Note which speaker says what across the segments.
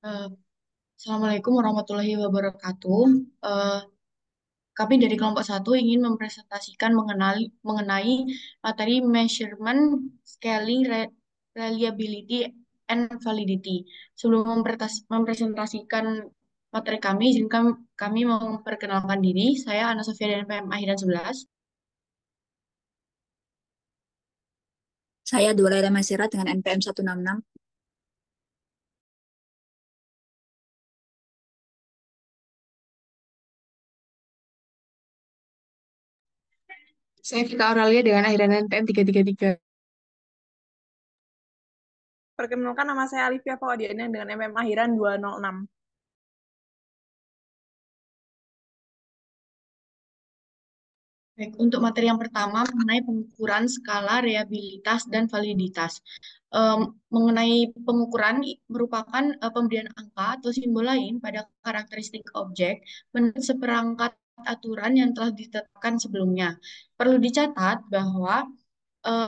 Speaker 1: Eh, Assalamualaikum warahmatullahi wabarakatuh. Eh, Kami dari kelompok satu ingin mempresentasikan mengenai materi measurement, scaling, reliability, and validity. Sebelum mempresentasikan materi kami, izinkan kami memperkenalkan diri. Saya Ana Sofia dari PM Akhiran 11.
Speaker 2: Saya Dua Laila Masirat dengan NPM 166.
Speaker 1: Saya Vita Aurelia dengan akhiran NPM 333.
Speaker 3: Perkenalkan, nama saya Alifia Fawadiana dengan MM akhiran 206.
Speaker 1: Baik, untuk materi yang pertama mengenai pengukuran skala reliabilitas dan validitas. Mengenai pengukuran merupakan pemberian angka atau simbol lain pada karakteristik objek menurut seperangkat aturan yang telah ditetapkan sebelumnya. Perlu dicatat bahwa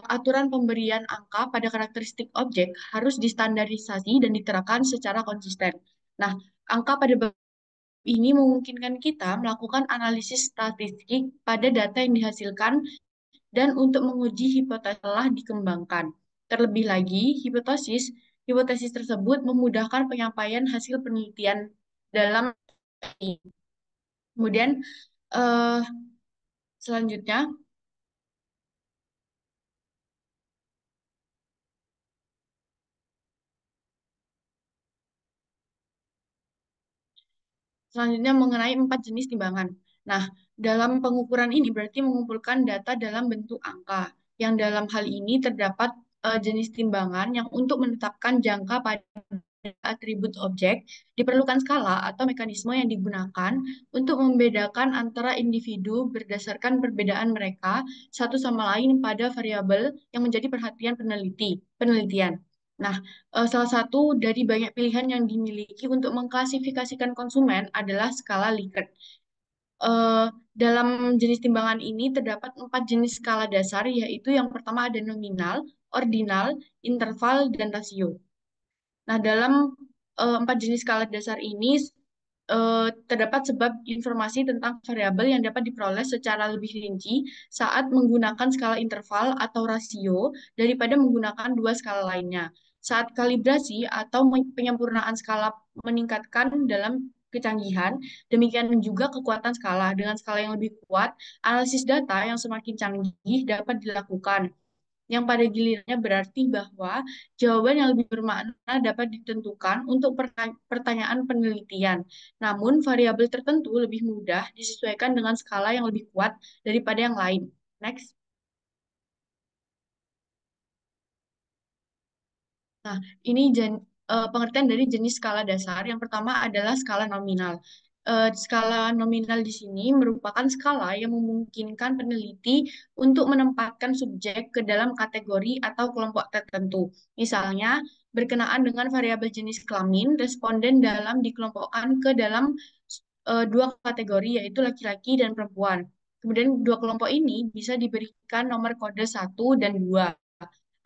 Speaker 1: aturan pemberian angka pada karakteristik objek harus distandarisasi dan diterapkan secara konsisten. Nah, angka pada ini memungkinkan kita melakukan analisis statistik pada data yang dihasilkan dan untuk menguji hipotesis telah dikembangkan. Terlebih lagi, hipotesis tersebut memudahkan penyampaian hasil penelitian dalam ini. Kemudian eh, selanjutnya, selanjutnya mengenai 4 jenis timbangan. Nah, dalam pengukuran ini berarti mengumpulkan data dalam bentuk angka. Yang dalam hal ini terdapat jenis timbangan yang untuk menetapkan jangka pada atribut objek, diperlukan skala atau mekanisme yang digunakan untuk membedakan antara individu berdasarkan perbedaan mereka satu sama lain pada variabel yang menjadi perhatian penelitian. Nah, salah satu dari banyak pilihan yang dimiliki untuk mengklasifikasikan konsumen adalah skala Likert. Eh, Dalam jenis timbangan ini terdapat 4 jenis skala dasar, yaitu yang pertama ada nominal, ordinal, interval, dan rasio. Nah, dalam 4 jenis skala dasar ini terdapat sebab informasi tentang variabel yang dapat diperoleh secara lebih rinci saat menggunakan skala interval atau rasio daripada menggunakan dua skala lainnya. Saat kalibrasi atau penyempurnaan skala meningkatkan dalam kecanggihan, demikian juga kekuatan skala. Dengan skala yang lebih kuat, analisis data yang semakin canggih dapat dilakukan yang pada gilirannya berarti bahwa jawaban yang lebih bermakna dapat ditentukan untuk pertanyaan penelitian. Namun, variabel tertentu lebih mudah disesuaikan dengan skala yang lebih kuat daripada yang lain. Next. Nah, ini pengertian dari jenis skala dasar. Yang pertama adalah skala nominal. Skala nominal di sini merupakan skala yang memungkinkan peneliti untuk menempatkan subjek ke dalam kategori atau kelompok tertentu. Misalnya, berkenaan dengan variabel jenis kelamin, responden dalam dikelompokkan ke dalam dua kategori, yaitu laki-laki dan perempuan. Kemudian dua kelompok ini bisa diberikan nomor kode 1 dan 2.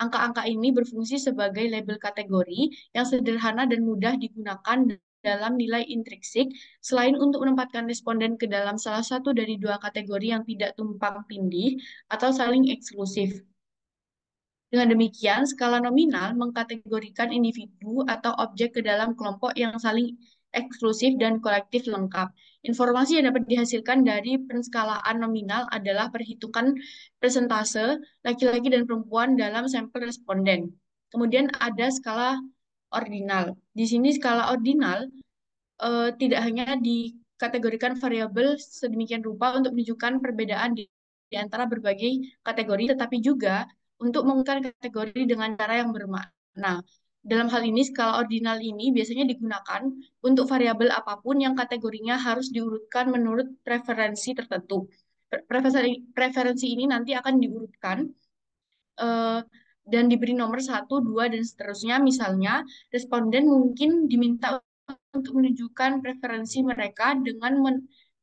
Speaker 1: Angka-angka ini berfungsi sebagai label kategori yang sederhana dan mudah digunakan dalam nilai intrinsik, selain untuk menempatkan responden ke dalam salah satu dari dua kategori yang tidak tumpang tindih atau saling eksklusif. Dengan demikian, skala nominal mengkategorikan individu atau objek ke dalam kelompok yang saling eksklusif dan kolektif lengkap. Informasi yang dapat dihasilkan dari penskalaan nominal adalah perhitungan persentase laki-laki dan perempuan dalam sampel responden. Kemudian ada skala ordinal. Di sini skala ordinal tidak hanya dikategorikan variabel sedemikian rupa untuk menunjukkan perbedaan di antara berbagai kategori, tetapi juga untuk mengungkapkan kategori dengan cara yang bermakna. Dalam hal ini, skala ordinal ini biasanya digunakan untuk variabel apapun yang kategorinya harus diurutkan menurut preferensi tertentu. Preferensi ini nanti akan diurutkan eh, dan diberi nomor 1, 2, dan seterusnya. Misalnya, responden mungkin diminta untuk menunjukkan preferensi mereka dengan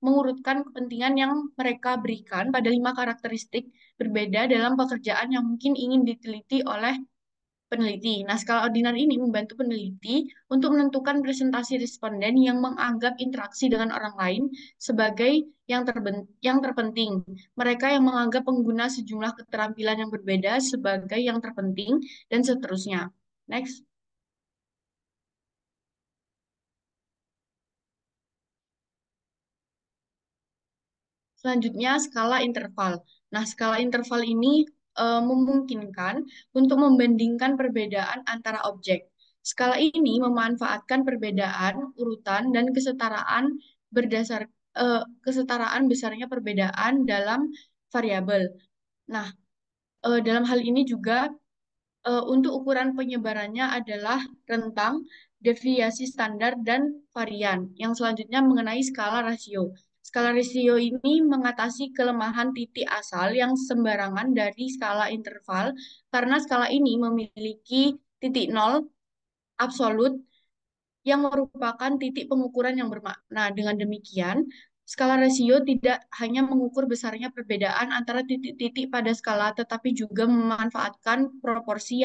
Speaker 1: mengurutkan kepentingan yang mereka berikan pada 5 karakteristik berbeda dalam pekerjaan yang mungkin ingin diteliti oleh peneliti. Nah, skala ordinal ini membantu peneliti untuk menentukan presentasi responden yang menganggap interaksi dengan orang lain sebagai yang terpenting. Mereka yang menganggap pengguna sejumlah keterampilan yang berbeda sebagai yang terpenting, dan seterusnya. Next. Selanjutnya, skala interval. Nah, skala interval ini memungkinkan untuk membandingkan perbedaan antara objek. Skala ini memanfaatkan perbedaan urutan dan kesetaraan besarnya perbedaan dalam variabel. Nah, dalam hal ini juga untuk ukuran penyebarannya adalah rentang, deviasi standar, dan varian. Yang selanjutnya mengenai skala rasio. Skala rasio ini mengatasi kelemahan titik asal yang sembarangan dari skala interval karena skala ini memiliki titik nol absolut yang merupakan titik pengukuran yang bermakna. Dengan demikian, skala rasio tidak hanya mengukur besarnya perbedaan antara titik-titik pada skala, tetapi juga memanfaatkan proporsi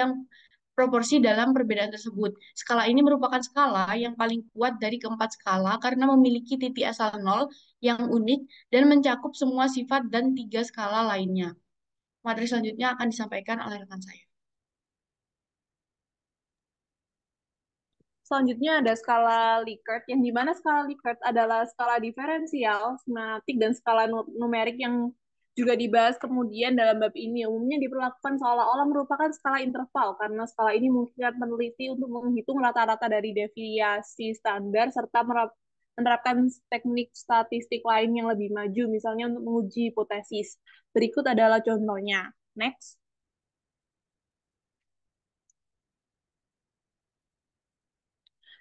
Speaker 1: dalam perbedaan tersebut. Skala ini merupakan skala yang paling kuat dari keempat skala karena memiliki titik asal nol yang unik dan mencakup semua sifat dan tiga skala lainnya. Materi selanjutnya akan disampaikan oleh rekan saya.
Speaker 3: Selanjutnya ada skala Likert, yang dimana skala Likert adalah skala diferensial, semiotik, dan skala numerik yang juga dibahas kemudian dalam bab ini. Umumnya diperlakukan seolah-olah merupakan skala interval, karena skala ini memungkinkan peneliti untuk menghitung rata-rata dari deviasi standar, serta menerapkan teknik statistik lain yang lebih maju, misalnya untuk menguji hipotesis. Berikut adalah contohnya. Next.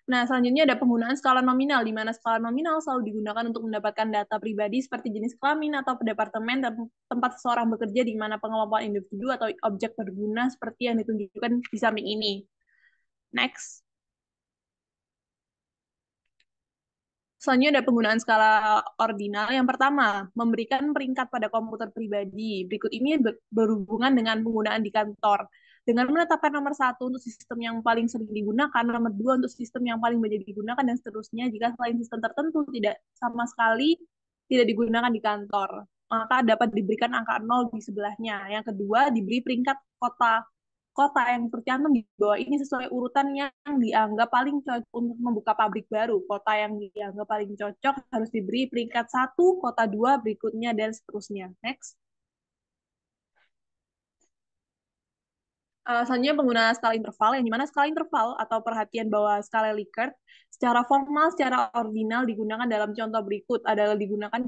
Speaker 3: Nah, selanjutnya ada penggunaan skala nominal, di mana skala nominal selalu digunakan untuk mendapatkan data pribadi seperti jenis kelamin atau departemen dan tempat seseorang bekerja, di mana pengelompokan individu atau objek berguna seperti yang ditunjukkan di samping ini. Next. Selanjutnya ada penggunaan skala ordinal. Yang pertama, memberikan peringkat pada komputer pribadi. Berikut ini berhubungan dengan penggunaan di kantor. Dengan menetapkan nomor satu untuk sistem yang paling sering digunakan, nomor dua untuk sistem yang paling banyak digunakan, dan seterusnya. Jika selain sistem tertentu tidak sama sekali tidak digunakan di kantor, maka dapat diberikan angka 0 di sebelahnya. Yang kedua, diberi peringkat kota kota yang tercantum di bawah ini sesuai urutan yang dianggap paling cocok untuk membuka pabrik baru. Kota yang dianggap paling cocok harus diberi peringkat 1, kota 2 berikutnya, dan seterusnya. Next. Selanjutnya penggunaan skala interval, yang dimana skala interval atau perhatian bahwa skala Likert secara formal, secara ordinal digunakan dalam contoh berikut adalah digunakan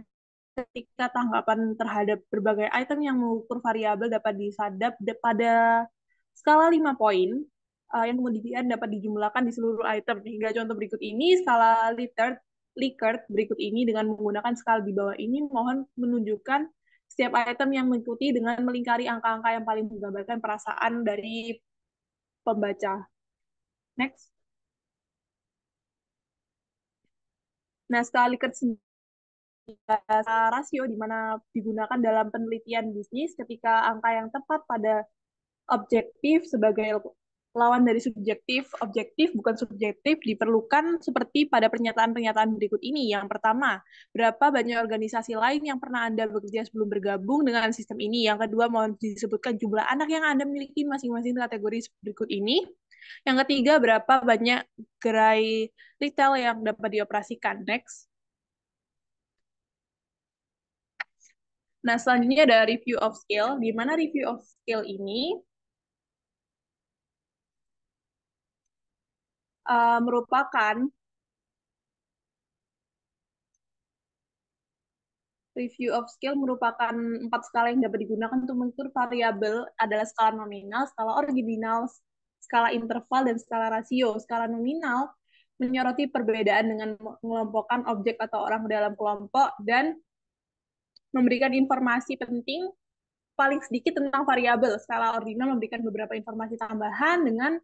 Speaker 3: ketika tanggapan terhadap berbagai item yang mengukur variabel dapat disadap pada skala 5 poin, yang kemudian dapat dijumlahkan di seluruh item. Hingga contoh berikut ini, skala Likert berikut ini dengan menggunakan skala di bawah ini, mohon menunjukkan setiap item yang mengikuti dengan melingkari angka-angka yang paling menggambarkan perasaan dari pembaca. Next. Nah, skala Likert rasio di mana digunakan dalam penelitian bisnis ketika angka yang tepat pada objektif sebagai lawan dari subjektif, objektif bukan subjektif diperlukan seperti pada pernyataan-pernyataan berikut ini. Yang pertama, berapa banyak organisasi lain yang pernah Anda bekerja sebelum bergabung dengan sistem ini? Yang kedua, mohon disebutkan jumlah anak yang Anda miliki masing-masing kategori berikut ini. Yang ketiga, berapa banyak gerai retail yang dapat dioperasikan? Next. Nah, selanjutnya ada review of skill, di mana review of skill ini merupakan review of skill merupakan 4 skala yang dapat digunakan untuk mengukur variabel adalah skala nominal, skala ordinal, skala interval, dan skala rasio. Skala nominal menyoroti perbedaan dengan mengelompokkan objek atau orang dalam kelompok dan memberikan informasi penting paling sedikit tentang variabel. Skala ordinal memberikan beberapa informasi tambahan dengan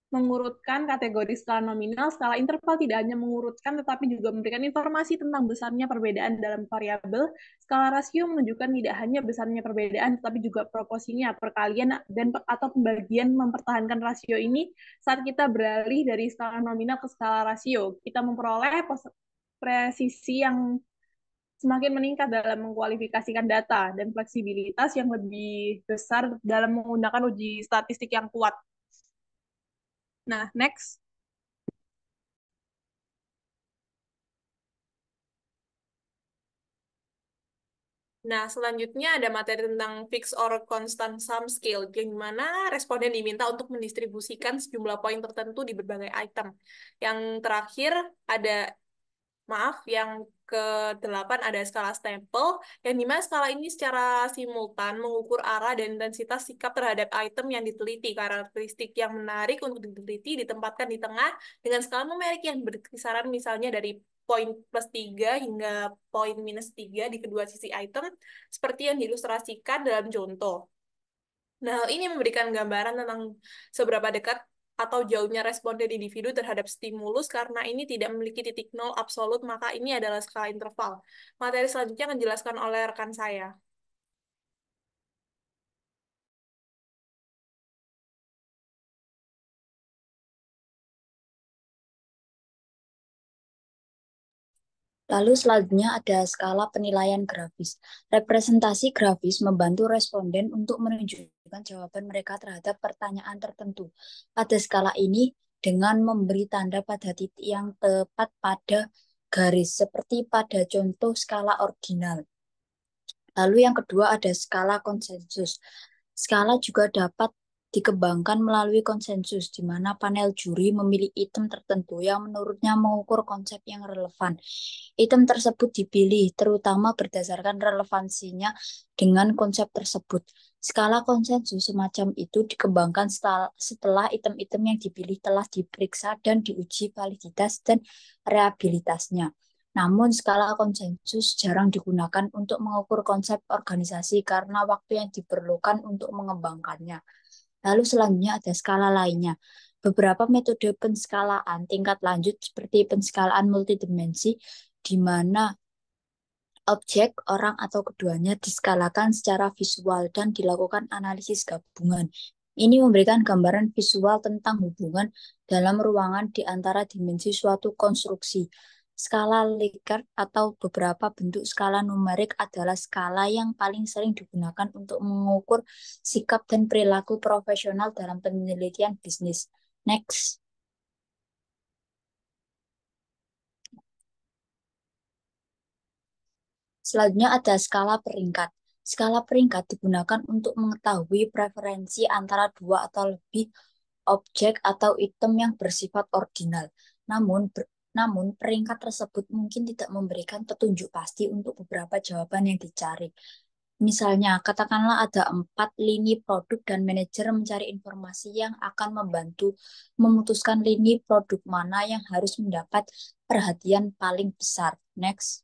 Speaker 3: mengurutkan kategori skala nominal, skala interval tidak hanya mengurutkan tetapi juga memberikan informasi tentang besarnya perbedaan dalam variabel. Skala rasio menunjukkan tidak hanya besarnya perbedaan tetapi juga proporsinya, perkalian dan atau pembagian mempertahankan rasio ini saat kita beralih dari skala nominal ke skala rasio. Kita memperoleh presisi yang semakin meningkat dalam mengkualifikasikan data dan fleksibilitas yang lebih besar dalam menggunakan uji statistik yang kuat. Nah, next. Nah, selanjutnya ada materi tentang fixed or constant sum scale, yang mana responden diminta untuk mendistribusikan sejumlah poin tertentu di berbagai item. Yang terakhir ada, yang ke-8 ada skala stempel, yang dimana skala ini secara simultan mengukur arah dan intensitas sikap terhadap item yang diteliti. Karakteristik yang menarik untuk diteliti ditempatkan di tengah dengan skala numerik yang berkisaran misalnya dari poin +3 hingga poin -3 di kedua sisi item, seperti yang diilustrasikan dalam contoh. Nah, hal ini memberikan gambaran tentang seberapa dekat atau jauhnya responden individu terhadap stimulus. Karena ini tidak memiliki titik nol absolut, maka ini adalah skala interval. Materi selanjutnya akan dijelaskan oleh rekan saya.
Speaker 2: Lalu selanjutnya ada skala penilaian grafis. Representasi grafis membantu responden untuk menunjukkan jawaban mereka terhadap pertanyaan tertentu. Pada skala ini, dengan memberi tanda pada titik yang tepat pada garis, seperti pada contoh skala ordinal. Lalu yang kedua ada skala konsensus. Skala juga dapat dikembangkan melalui konsensus, di mana panel juri memilih item tertentu yang menurutnya mengukur konsep yang relevan. Item tersebut dipilih terutama berdasarkan relevansinya dengan konsep tersebut. Skala konsensus semacam itu dikembangkan setelah item-item yang dipilih telah diperiksa dan diuji validitas dan reliabilitasnya. Namun skala konsensus jarang digunakan untuk mengukur konsep organisasi karena waktu yang diperlukan untuk mengembangkannya. Lalu selanjutnya ada skala lainnya. Beberapa metode penskalaan tingkat lanjut seperti penskalaan multidimensi, di mana objek, orang, atau keduanya diskalakan secara visual dan dilakukan analisis gabungan. Ini memberikan gambaran visual tentang hubungan dalam ruangan di antara dimensi suatu konstruksi. Skala Likert atau beberapa bentuk skala numerik adalah skala yang paling sering digunakan untuk mengukur sikap dan perilaku profesional dalam penelitian bisnis. Next. Selanjutnya ada skala peringkat. Skala peringkat digunakan untuk mengetahui preferensi antara dua atau lebih objek atau item yang bersifat ordinal. Namun peringkat tersebut mungkin tidak memberikan petunjuk pasti untuk beberapa jawaban yang dicari. Misalnya, katakanlah ada 4 lini produk dan manajer mencari informasi yang akan membantu memutuskan lini produk mana yang harus mendapat perhatian paling besar. Next.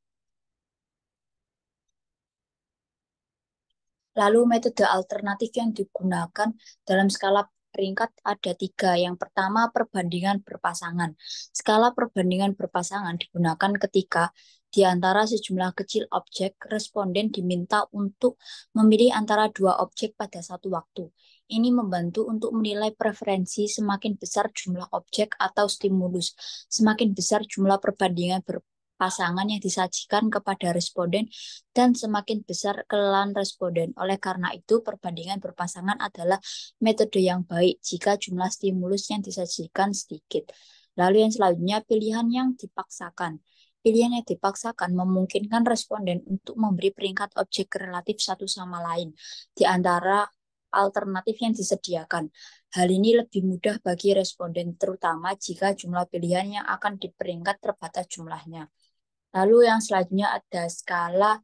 Speaker 2: Lalu metode alternatif yang digunakan dalam skala peringkat ada 3. Yang pertama, perbandingan berpasangan. Skala perbandingan berpasangan digunakan ketika di antara sejumlah kecil objek, responden diminta untuk memilih antara 2 objek pada satu waktu. Ini membantu untuk menilai preferensi. Semakin besar jumlah objek atau stimulus, semakin besar jumlah perbandingan berpasangan yang disajikan kepada responden dan semakin besar kelelahan responden. Oleh karena itu, perbandingan berpasangan adalah metode yang baik jika jumlah stimulus yang disajikan sedikit. Lalu yang selanjutnya, pilihan yang dipaksakan. Pilihan yang dipaksakan memungkinkan responden untuk memberi peringkat objek relatif satu sama lain di antara alternatif yang disediakan. Hal ini lebih mudah bagi responden, terutama jika jumlah pilihan yang akan diperingkat terbatas jumlahnya. Lalu yang selanjutnya ada skala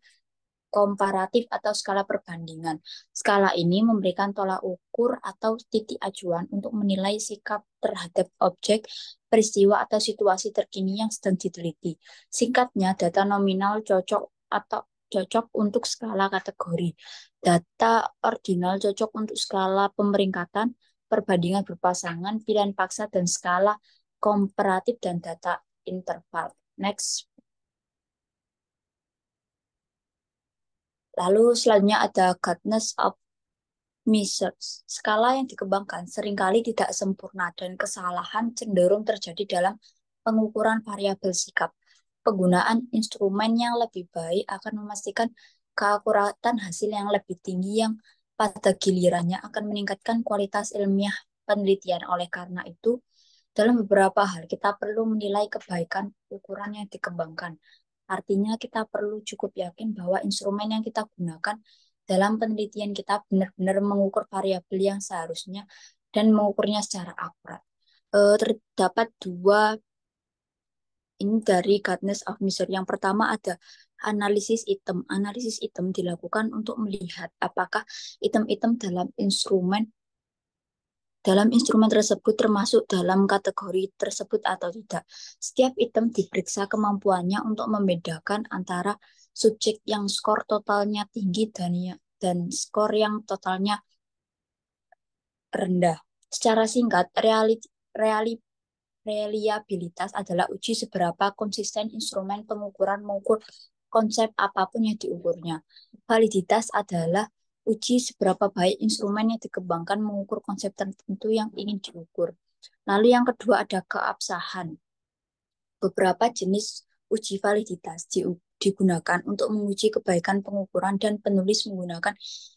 Speaker 2: komparatif atau skala perbandingan. Skala ini memberikan tolak ukur atau titik acuan untuk menilai sikap terhadap objek, peristiwa, atau situasi terkini yang sedang diteliti. Singkatnya, data nominal cocok untuk skala kategori. Data ordinal cocok untuk skala pemeringkatan. perbandingan berpasangan, pilihan paksa dan skala komparatif dan data interval. Next. Lalu selanjutnya ada Guidance of Measures. Skala yang dikembangkan seringkali tidak sempurna dan kesalahan cenderung terjadi dalam pengukuran variabel sikap. Penggunaan instrumen yang lebih baik akan memastikan keakuratan hasil yang lebih tinggi yang pada gilirannya akan meningkatkan kualitas ilmiah penelitian. Oleh karena itu, dalam beberapa hal kita perlu menilai kebaikan ukuran yang dikembangkan. Artinya kita perlu cukup yakin bahwa instrumen yang kita gunakan dalam penelitian kita benar-benar mengukur variabel yang seharusnya dan mengukurnya secara akurat. Terdapat dua ini dari Guidance of Measure. Yang pertama ada analisis item. Analisis item dilakukan untuk melihat apakah item-item dalam instrumen tersebut termasuk dalam kategori tersebut atau tidak. Setiap item diperiksa kemampuannya untuk membedakan antara subjek yang skor totalnya tinggi dan skor yang totalnya rendah. Secara singkat, reliabilitas adalah uji seberapa konsisten instrumen pengukuran mengukur konsep apapun yang diukurnya. Validitas adalah uji seberapa baik instrumen yang dikembangkan mengukur konsep tertentu yang ingin diukur. Lalu yang kedua ada keabsahan. Beberapa jenis uji validitas digunakan untuk menguji kebaikan pengukuran dan penulis menggunakan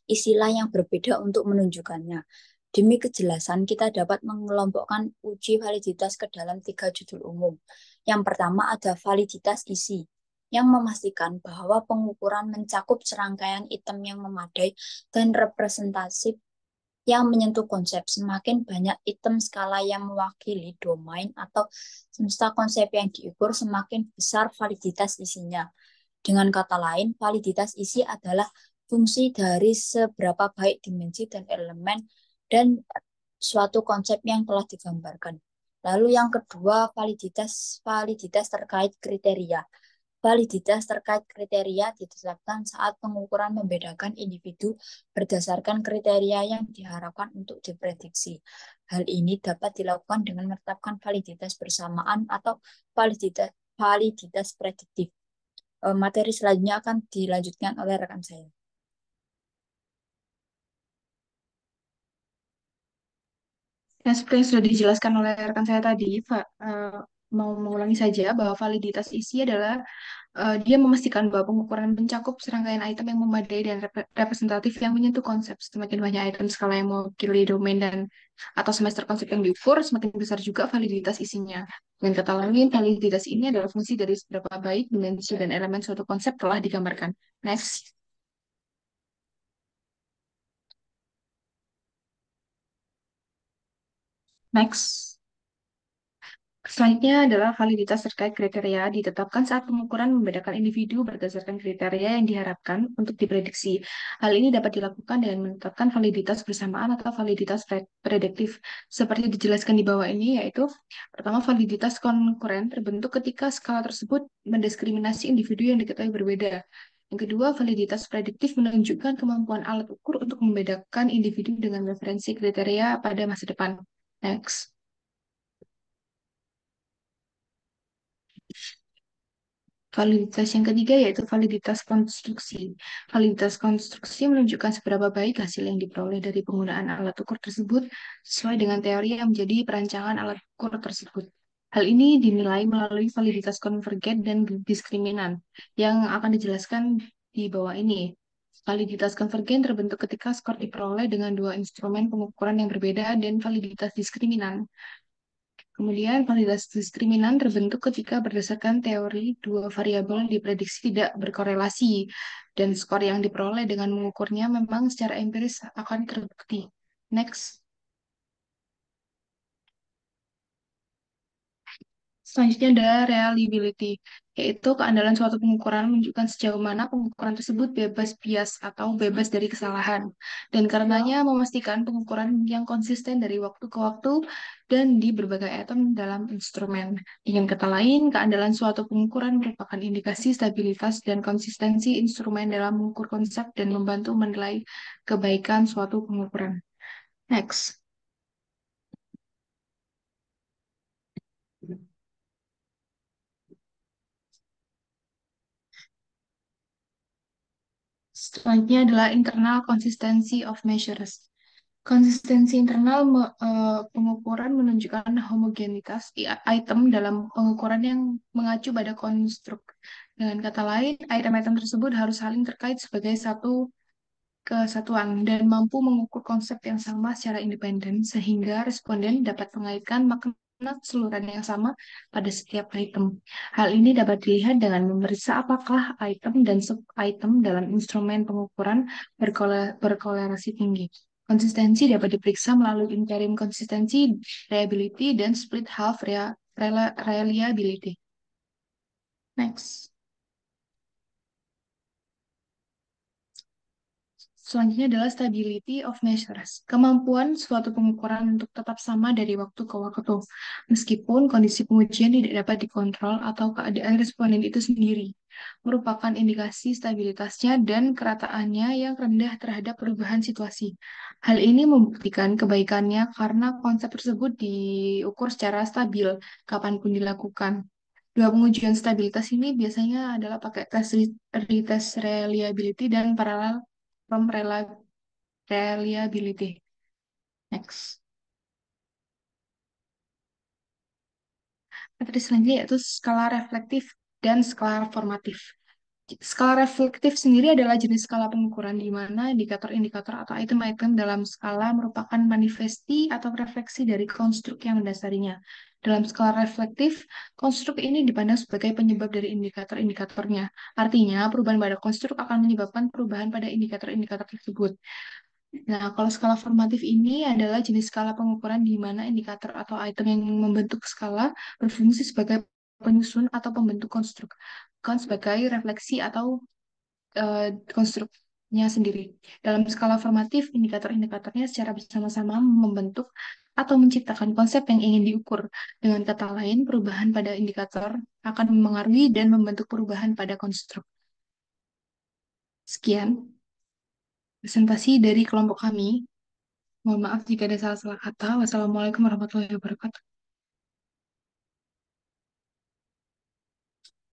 Speaker 2: istilah yang berbeda untuk menunjukkannya. Demi kejelasan, kita dapat mengelompokkan uji validitas ke dalam 3 judul umum. Yang pertama ada validitas isi, yang memastikan bahwa pengukuran mencakup serangkaian item yang memadai dan representatif yang menyentuh konsep. Semakin banyak item skala yang mewakili domain atau semesta konsep yang diukur, semakin besar validitas isinya. Dengan kata lain, validitas isi adalah fungsi dari seberapa baik dimensi dan elemen dan suatu konsep yang telah digambarkan. Lalu yang kedua, validitas terkait kriteria. Validitas terkait kriteria ditetapkan saat pengukuran membedakan individu berdasarkan kriteria yang diharapkan untuk diprediksi. Hal ini dapat dilakukan dengan menetapkan validitas bersamaan atau validitas prediktif. Materi selanjutnya akan dilanjutkan oleh rekan saya.
Speaker 1: Nah, seperti yang sudah dijelaskan oleh rekan saya tadi, mau mengulangi saja bahwa validitas isi adalah dia memastikan bahwa pengukuran mencakup serangkaian item yang memadai dan representatif yang menyentuh konsep. Semakin banyak item skala yang mewakili domain dan atau semester konsep yang diukur, semakin besar juga validitas isinya. Dengan kata lain, validitas ini adalah fungsi dari seberapa baik dimensi dan elemen suatu konsep telah digambarkan. Next. Next. Selanjutnya adalah validitas terkait kriteria ditetapkan saat pengukuran membedakan individu berdasarkan kriteria yang diharapkan untuk diprediksi. Hal ini dapat dilakukan dengan menetapkan validitas bersamaan atau validitas prediktif. Seperti dijelaskan di bawah ini, yaitu pertama, validitas konkuren terbentuk ketika skala tersebut mendiskriminasi individu yang diketahui berbeda. Yang kedua, validitas prediktif menunjukkan kemampuan alat ukur untuk membedakan individu dengan referensi kriteria pada masa depan. Next. Validitas yang ketiga yaitu validitas konstruksi. Validitas konstruksi menunjukkan seberapa baik hasil yang diperoleh dari penggunaan alat ukur tersebut sesuai dengan teori yang menjadi perancangan alat ukur tersebut. Hal ini dinilai melalui validitas konvergen dan diskriminan yang akan dijelaskan di bawah ini. Validitas konvergen terbentuk ketika skor diperoleh dengan dua instrumen pengukuran yang berbeda dan validitas diskriminan. Kemudian validitas diskriminan terbentuk ketika berdasarkan teori dua variabel diprediksi tidak berkorelasi dan skor yang diperoleh dengan mengukurnya memang secara empiris akan terbukti. Next. Selanjutnya ada reliability, yaitu keandalan suatu pengukuran menunjukkan sejauh mana pengukuran tersebut bebas bias atau bebas dari kesalahan. Dan karenanya memastikan pengukuran yang konsisten dari waktu ke waktu dan di berbagai item dalam instrumen. Dengan kata lain, keandalan suatu pengukuran merupakan indikasi stabilitas dan konsistensi instrumen dalam mengukur konsep dan membantu menilai kebaikan suatu pengukuran. Next.
Speaker 4: Selanjutnya adalah internal consistency of measures. Konsistensi internal pengukuran menunjukkan homogenitas item dalam pengukuran yang mengacu pada konstruk. Dengan kata lain, item-item tersebut harus saling terkait sebagai satu kesatuan dan mampu mengukur konsep yang sama secara independen sehingga responden dapat mengaitkan makna keseluruhan yang sama pada setiap item. Hal ini dapat dilihat dengan memeriksa apakah item dan sub-item dalam instrumen pengukuran berkolerasi tinggi. Konsistensi dapat diperiksa melalui interim konsistensi, reliability, dan split half reliability. Next. Selanjutnya adalah stability of measures. Kemampuan suatu pengukuran untuk tetap sama dari waktu ke waktu, meskipun kondisi pengujian tidak dapat dikontrol atau keadaan responden itu sendiri, merupakan indikasi stabilitasnya dan kerataannya yang rendah terhadap perubahan situasi. Hal ini membuktikan kebaikannya karena konsep tersebut diukur secara stabil kapanpun dilakukan. Dua pengujian stabilitas ini biasanya adalah pakai retest reliability dan parallel from reliability. Next. Materi selanjutnya yaitu skala reflektif dan skala formatif. Skala reflektif sendiri adalah jenis skala pengukuran di mana indikator-indikator atau item-item dalam skala merupakan manifesti atau refleksi dari konstruk yang mendasarinya. Dalam skala reflektif, konstruk ini dipandang sebagai penyebab dari indikator-indikatornya. Artinya, perubahan pada konstruk akan menyebabkan perubahan pada indikator-indikator tersebut. Nah, kalau skala formatif ini adalah jenis skala pengukuran di mana indikator atau item yang membentuk skala berfungsi sebagai penyusun atau pembentuk konstruk, bukan sebagai refleksi atau konstruknya sendiri. Dalam skala formatif, indikator-indikatornya secara bersama-sama membentuk atau menciptakan konsep yang ingin diukur. Dengan kata lain, perubahan pada indikator akan memengaruhi dan membentuk perubahan pada konstruk. Sekian presentasi dari kelompok kami. Mohon maaf jika ada salah-salah kata. Wassalamualaikum warahmatullahi wabarakatuh.